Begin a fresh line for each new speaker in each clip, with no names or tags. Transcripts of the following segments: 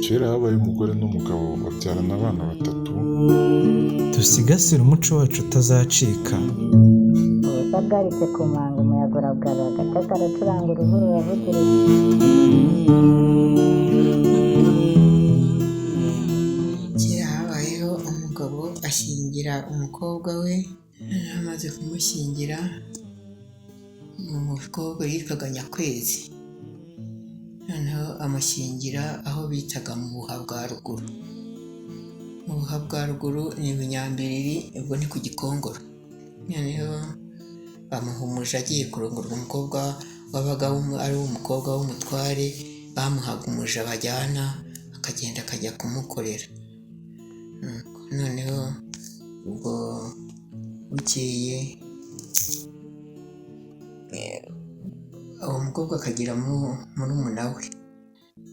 Kera habaye umugore n'umugabo babyarana abana 3.
Dusigasire umuco wacu utazacika.
Ubusa bwaritse ku manga umuyaga urabwara agace karacuranga uruhu ruravugiriza.
Kera habayeho umugabo ashyingira umukobwa we, amaze kumushyingira umukobwa yitwaga Nyakwezi, noneho amushyingira aho bitaga mu Buha bwa Ruguru. Mu Buha bwa Ruguru ni Bunyambiriri, ubwo ni ku Gikongoro. Noneho bamuhumuje agiye kurongorwa umukobwa wabaga ari umukobwa w'umutware, bamuhaga umuja bajyana akagenda akajya kumukorera. Noneho ubwo bukeye uwo mukobwa akagira murumuna we.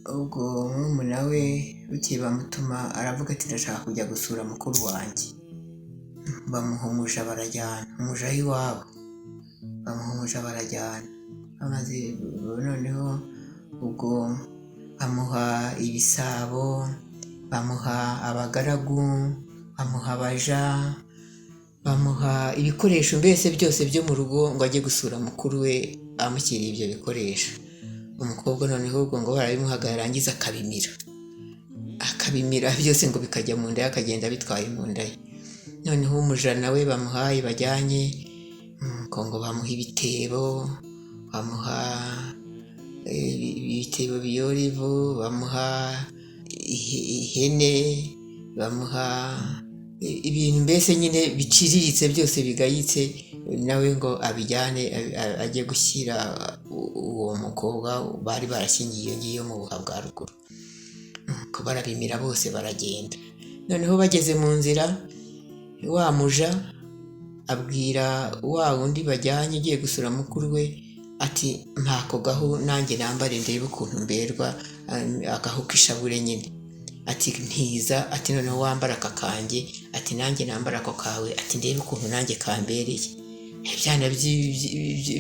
Ubwo murumuna we bukeye bamutuma, aravuga ati ndashaka kujya gusura mukuru wanjye. Bamuha umuja barajyana, umuja w'iwabo bamuha umuja barajyana. Bamaze noneho ubwo bamuha ibisabo, bamuha abagaragu, bamuha abaja, bamuha ibikoresho mbese byose byo mu rugo ngo ajye gusura mukuru we amushyiriye ibyo bikoresho. Umukobwa noneho ubwo ngo barabimuhaga, yarangiza akabimira byose ngo bikajya mu nda ye, akagenda bitwaye mu nda ye. Noneho umuja nawe bamuhaye bajyanye ngo bamuha ibitebo, bamuha ibitebo biyora ivu, bamuha ihene, bamuha ibintu mbese nyine biciriritse byose bigayitse, nawe ngo abijyane ajye gushyira uwo mukobwa bari barashyingiye iyo ngiyo mu Buha bwa Ruguru. Ko barabimira bose baragenda. Noneho bageze mu nzira, wa muja abwira wa wundi bajyanye ugiye gusura mukuru we ati ntako gahu nanjye nambare ndebe ukuntu mberwa, agahu k'ishabure nyine. Ati ntiza, ati noneho wambara aka kanjye, ati nanjye nambara ako kawe, ati ndebe ukuntu nanjye kambereye. Ibyana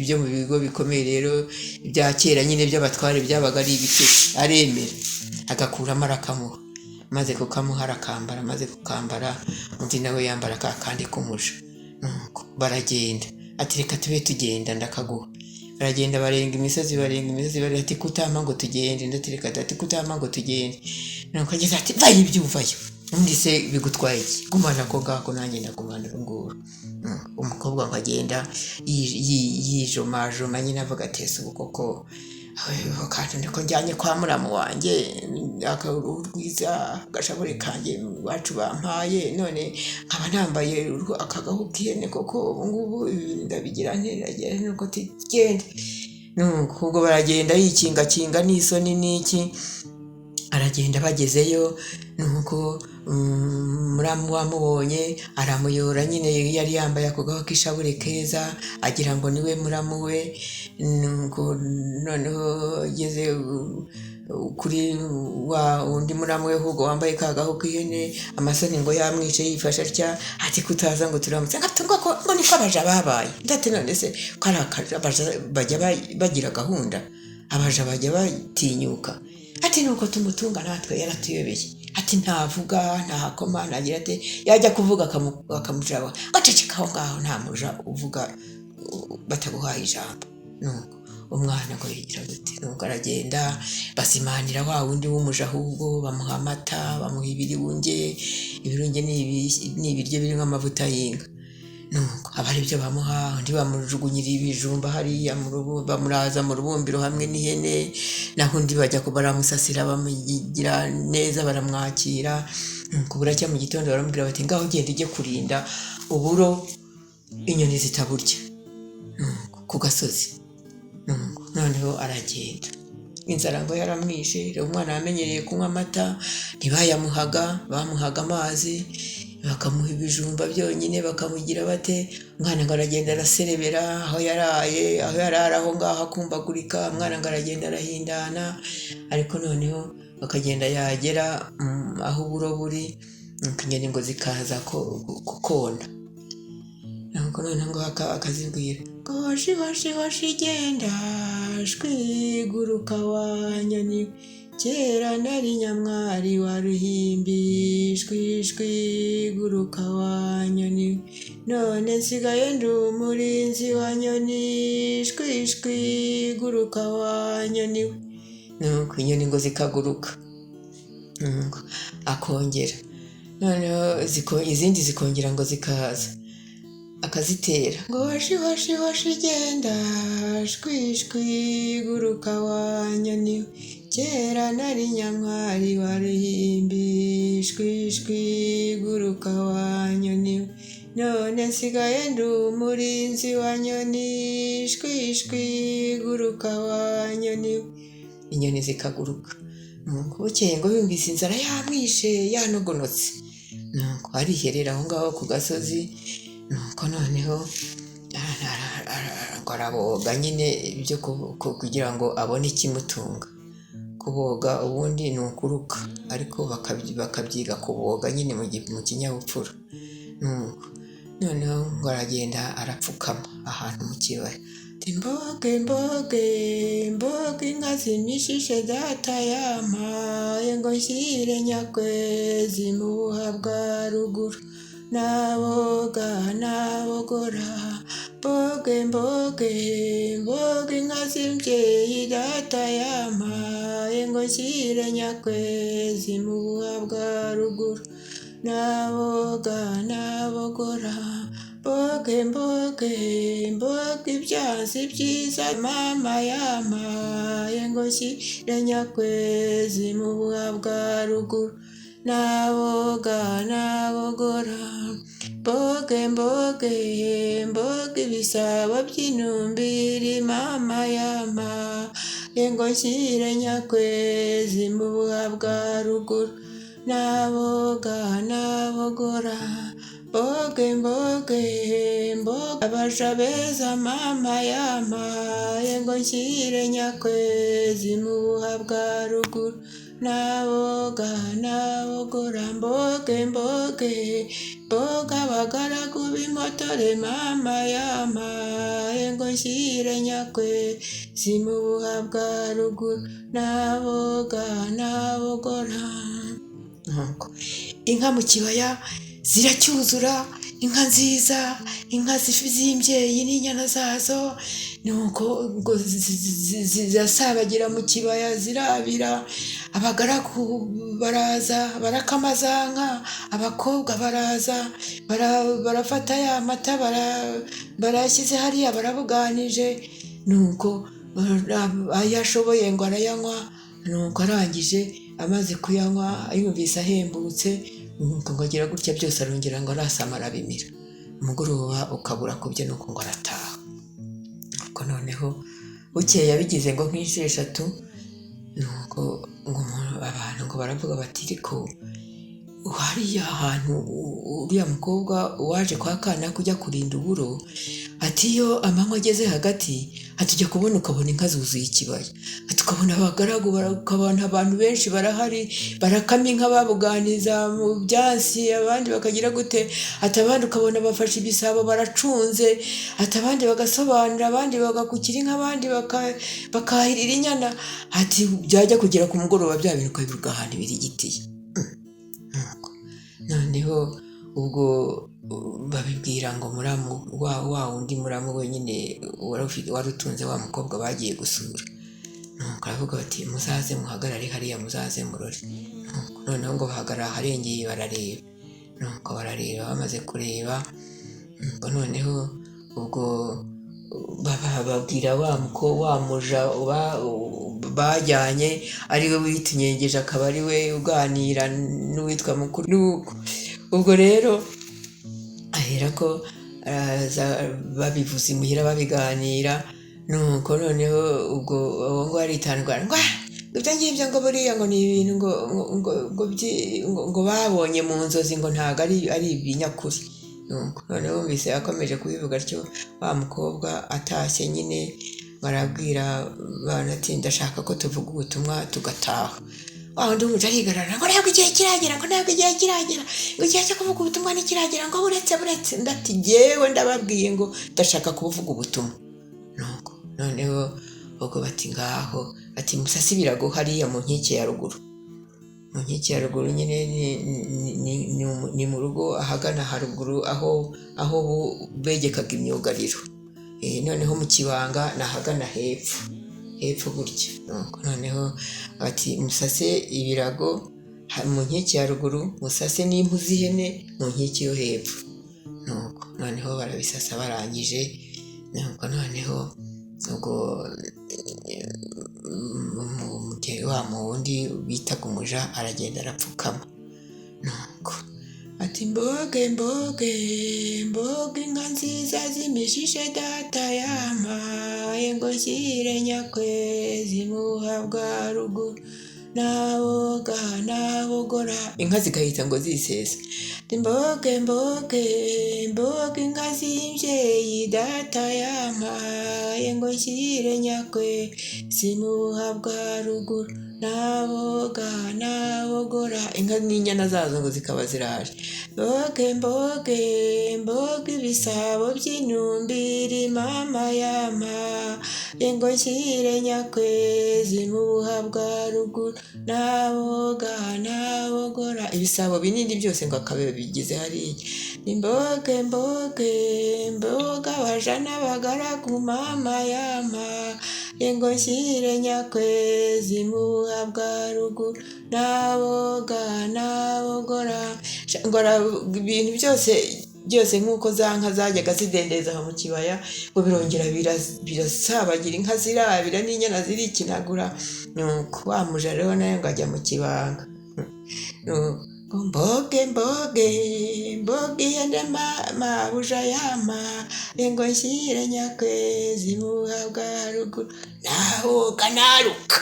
byo mu bigo bikomeye rero bya kera nyine by'abatware byabaga ari ibiti, aremera agakuramo arakamuha, maze kukamuha arakambara, maze kukambara undi nawe yambara ka kandi k'umuja. Baragenda, ati reka tube tugenda ndakaguha. Baragenda barenga imisozi, ati kutama ngo tugende, ndatireka ati kutama ngo tugende. Nuko ageze ati vayo ibyuvayo, undi se bigutwaye iki, gumana ko ngako nanjye ndagumana urunguru. Umukobwa ngo agenda yijomajoma nyine avuga ati ese ubu koko kandi ndiko njyanye kwa muramu wanjye, akaruhu rwiza agashabure kanjye iwacu bampaye, none nkaba nambaye akagahu k'ihene koko ubu ngubu ndabigira nteragira nuko tugende. Nuko ubwo baragenda yikingakinga n'isoni n'iki, aragenda bagezeyo. Nuko muramu wamubonye aramuyora nyine, yari yambaye ako gahu k'ishabure keza agira ngo niwe muramu we. Nuko noneho ageze kuri wa undi muramu we ahubwo wambaye ka gahu k'ihene, amasoni ngo yamwice yifashe atya, ati kutaza ngo turamutse ngo niko abaja babaye. Ndate none se ko ari abaja bajya bagira gahunda, abaja bajya batinyuka. Ati nuko tumutunga natwe yaratuyobeye, ati ntavuga ntahakoma ntagira ate, yajya kuvuga akamujaba gaceceka aho ngaho, nta muja uvuga bataguhaye ijambo. Nuko umwana ngo yigira gute, nuko aragenda basimanira wa wundi w'umuja, ahubwo bamuha amata, bamuha ibirunge ni ibiryo birimo amavuta y'inka. Nuko aba ari byo bamuha, undi bamujugunyira ibijumba hariya bamuraza mu rubumbiro hamwe n'ihene, naho undi bajya baramusasira bamugira neza baramwakira. Nuko buracya mu gitondo baramubwira bati ngaho ugenda ujye kurinda uburo inyoni zitaburya ku gasozi. Noneho aragenda, inzara ngo yaramwishe. Umwana yamenyereye kunywa amata ntibayamuhaga, bamuhaga amazi, bakamuha ibijumba byonyine bakamugira bate. Umwana ngo aragenda araserebera aho yaraye, aho yarara aho ngaho akumbagurika. Umwana ngo aragenda arahindana, ariko noneho bakagenda yagera aho uburo buri, inyoni ngo zikaza kukona. Nuko noneho ngo akazibwira ngo hoshi hoshi hoshi genda shwiguruka wa nyoni kera nari nyamwari wa ruhimbi, shwishwi guruka wa nyoni, none nsigaye ndi umurinzi wa nyoni, shwishwi guruka wa nyoni. Nuko inyoni ngo zikaguruka, akongera, noneho izindi zikongera ngo zikaza, akazitera ngo washi washi washi genda, shwishwi guruka wa nyoni, kera nari nyamwari wa ruhimbi, shwishwi guruka wa nyoni, none nsigaye ndi umurinzi wa nyoni, shwishwi guruka wa nyoni. Inyoni zikaguruka. Nuko bukeye ngo yumvise inzara yamwishe yanogonotse, nuko ariherera aho ngaho ku gasozi, nuko noneho araboga nyine byo kugira ngo abone ikimutunga. Kuboga ubundi ni ukuruka, ariko bakabyiga kuboga nyine mu kinyabupfura. Noneho ngo aragenda arapfukama ahantu mu kibaya, mboge mboge mboge inka zimishije data yampaye, ngo nshyire nyakwezi mu buha bwa ruguru, naboga nabogora, mboge mboge mboge inka z'imbyeyi data yampaye, ngo nshyire nyakwezi mu buha bwa ruguru, naboga nabogora, mboge mboge mboge ibyansi byiza mama yampaye, ngo nshyire nyakwezi mu buha bwa ruguru, naboga nabogora, mboge mboge mboge ibisabo by'inumbiri mama yampaye, ngo nshyire nyakwezi mu buha bwa ruguru, naboga nabogora, mboge mboge mboge abaja beza mama yampaye, ngo nshyire nyakwezi mu buha bwa ruguru, naboga nabogora, mboge mboge mboge abagaragu b'impotore mama yampaye, ngo nshyire nyakwezi mu buha bwa ruguru, naboga nabogora. Inka mu kibaya ziracyuzura, inka nziza, inka z'imbyeyi n'inyana zazo, nuko ngo zirasabagira mu kibaya zirabira, abagaragu baraza barakama za nka, abakobwa baraza barafata ya mata barashyize hariya barabuganije, nuko ayashoboye ngo arayanywa, nuko arangije amaze kuyanywa yumvise ahembutse, nuko ngo agira gutya byose arongera ngo arasama arabimira, umugoroba ukabura kubye, nuko ngo arataha. Nuko noneho bukeye yabigize ngo nk'inshuro 3, nuko ngo abantu ngo baravuga bati ariko hariya hantu uriya mukobwa waje kwa kana kujya kurinda uburo, ati iyo amanywa ageze hagati atujya kubona ukabona inka zuzuye ikibaya, tukabona abagaragu bakabona abantu benshi barahari barakama inka babuganiza mu byansi, abandi bakagira gute, ati abandi ukabona bafashe ibisabo baracunze, ati abandi bagasobanura, abandi bagakukira inka, abandi bakahirira inyana, ati byajya kugera ku mugoroba bya bintu ukabivuga ahantu birigitiye. Noneho ubwo babibwira ngo muramu wa wundi muramu wenyine wari utunze wa mukobwa bagiye gusura, nuko aravuga bati muzaze muhagarare hariya muzaze murore. Noneho ngo bahagarara aharengeye barareba, nuko barareba, bamaze kureba ngo noneho ubwo babwira wa muja bajyanye ariwe witunyengeje, akaba ariwe uganira n'uwitwa mukuru. Nuko ubwo rero ahera ko babivuze imuhira babiganira, nuko noneho ubwo uwo ngo aritandukana ngo ibyo ngibyo ngo buriya ngo ni ibintu ngo babonye mu nzozi, ngo ntabwo ari ibinyakuri. Noneho bumvise yakomeje kubivuga atyo, wa mukobwa atashye nyine barabwira ati ndashaka ko tuvuga ubutumwa tugataha. Wa wundi w'umuco arigarara ngo ntabwo igihe kiragera, ngo ntabwo igihe kiragera, ngo igihe cyo kuvuga ubutumwa ntikiragera, ngo buretse ndati jyewe ndababwiye ngo ndashaka kuvuga ubutumwa. Nuko noneho ubwo bati ngaho ati musase ibirago hariya mu nkike ya ruguru. Mu nkike ya ruguru nyine ni mu rugo ahagana haruguru aho begekaga imyugariro. Noneho mu kibanga nahagana hepfo gutya. Noneho ati musase ibirago mu nkike ya ruguru, musase n'impu z'ihene mu nkike yo hepfo. Noneho barabisasa barangije. Noneho ubwo wa wundi bitaga umuja aragenda arapfukama. Ati mboge inka nziza z'imishishe data yampaye ngo nshyire nyakwezi muhabwa ruguru naboga nabogora. Inka zigahita ngo zisesa. Mboge inka z'imbyeyi data yampaye ngo nshyire nyakwezi muhabwa ruguru naboga nabogora. Inka n'inyana zazo ngo zikaba ziraje. Mboge ibisabo by'inumbiri mama yampaye ngo nshyire nyakwezi muhabwa ruguru naboga nabogora. Ibisabo binini byose ngo akabe bigize hariya. Mboge abaja n'abagaragu mama yampaye ngo nshyire nyakwezi muhabwa ruguru naboga nabogora. Ibintu byose nk'uko za nka zajyaga zidendeza aho mu kibaya ngo birongera birasabagira, inka zirabira n'inyana zirikinagura. Nuko wa muja rero nayo ngo ajya mu kibanga. Mboge ihene mabuja yampaye ngo nshyire nyakwezi muhabwa ruguru naboga naruka.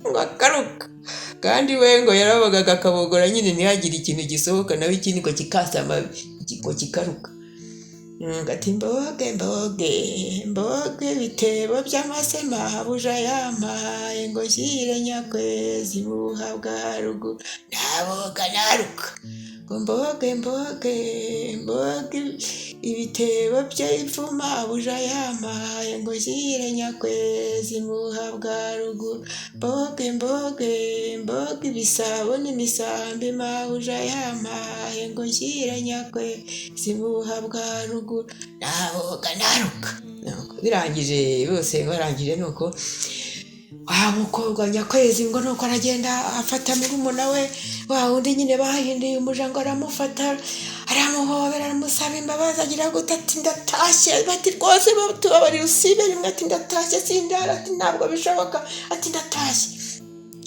Ngo akaruka kandi we ngo yarabogaga akabogora nyine ntihagire ikintu gisohoka, nawe ikindi ngo kikasama ngo kikaruka. Ati mboge ibitebo by'amase mabuja yampaye ngo nshyire nyakwezi muhabwa ruguru naboga naruka. Mboge ibitebo by'ifu mabuja yampaye ngo nshyire nyakwezi muhabwa ruguru. Mboge ibisabo n'imisambi mabuja yampaye ngo nshyire nyakwezi muhabwa ruguru naboga naruka. Birangije bose barangije nuko wa mukobwa nyakwezi ngo nuko aragenda afata murumuna we wa wundi nyine bahinduye umuja ngo aramufata aramuhobera aramusaba imbabazi agira gute ati ndatashye. Bati rwose tubabarira usibe rimwe. Ati ndatashye sindara. Ati ntabwo bishoboka. Ati ndatashye.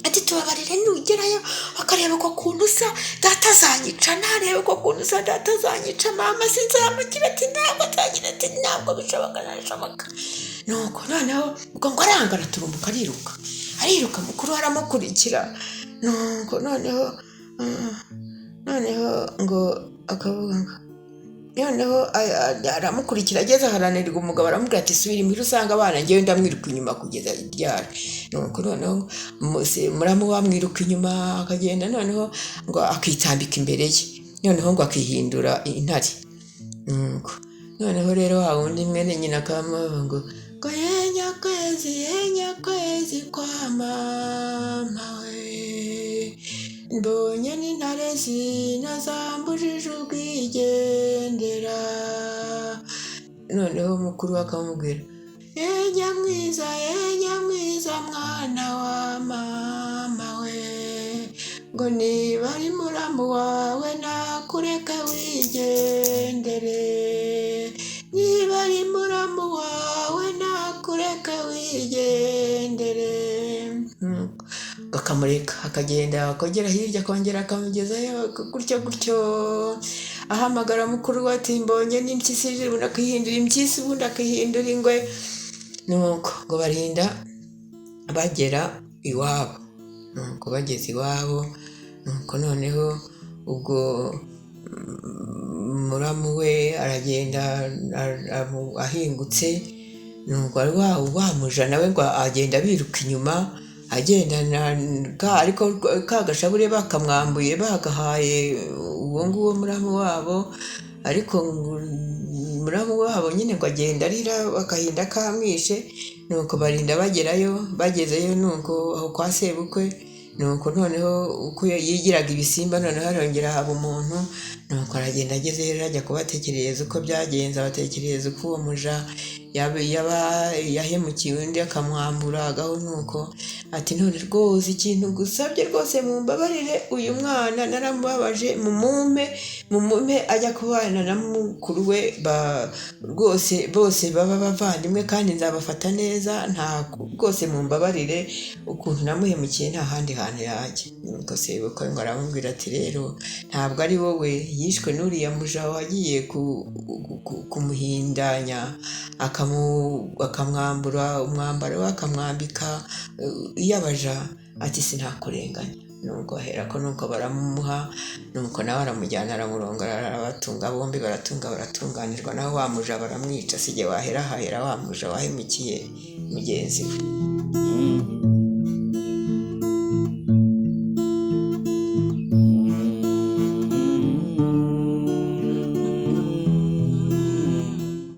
Ati tubabarire nugerayo akareba uko kuntu usa data azanyica. Nareba uko kuntu usa data azanyica mama sinzamukira. Ati ntabwo azagira. Ati ntabwo bishoboka ntabishoboka. Nuko noneho ubwo ngo aranga araturumbuka ariruka mukuru aramukurikira. Nuko noneho ngo akavuga ngo noneho aramukurikira ageze aharanirwa. Umugabo aramubwira ati subira imuhira usanga abana ngewe ndamwiruka inyuma kugeza ryari. Nuko noneho muramu wamwiruka inyuma akagenda noneho ngo akitambika imbere ye, noneho ngo akihindura intare. Nuko noneho rero wa wundi mwene nyina akamuvuga ngo nyakwezi kwa mama we mbonye n'intare zinazambujije ubwigendera. Noneho mukuru akamubwira nyamwiza mwana wa mama we ngo niba ari muramu wawe nakureka wigendere. Niba ari muramu wawe nakureka wigendere. Akamureka akagenda akagera hirya akongera akamugezayo gutyo ahamagara mukuru we ati mbonye n'impyisi ubundi akihindura impyisi ubundi akihindura ingwe. Nuko ngo barinda bagera iwabo. Nuko bageze iwabo nuko noneho ubwo muramu we aragenda ahingutse. Nuko wamuja nawe ngo agenda biruka inyuma agendana ariko ka gashabure bakamwambuye bagahaye uwo nguwo muramu wabo. Ariko muramu wabo nyine ngo agenda arira agahinda kamwishe. nuko barinda bagerayo. Bagezeyo nuko aho kwa sebukwe, nuko noneho uko yigiraga ibisimba noneho arongera haba umuntu, nuko aragenda agezeyo rero ajya kubatekerereza uko byagenze, abatekerereza uko uwo muja yahemukiye undi akamwambura agaho. Nuko ati none rwose ikintu gusabye rwose mumbabarire, uyu mwana naramubabaje, mumume ajya kubana na mukuru we, rwose bose baba bavandimwe kandi nzabafata neza, nta rwose mumbabarire, ukuntu namuhemukiye nta handi hantu yajya. Nuko sebukwe ngo aramubwira ati rero ntabwo ari wowe, yishwe n'uriya muja wagiye kumuhindanya akamwambura umwambaro we akamwambika iyabaja, ati sinakurenganya. Nuko aherako nuko baramumuha, nuko nawe aramujyana aramurongora arabatunga, bombi baratunganirwa, naho wa muja baramwica, sijye wahera hahera wa muja wahemukiye mugenzi we.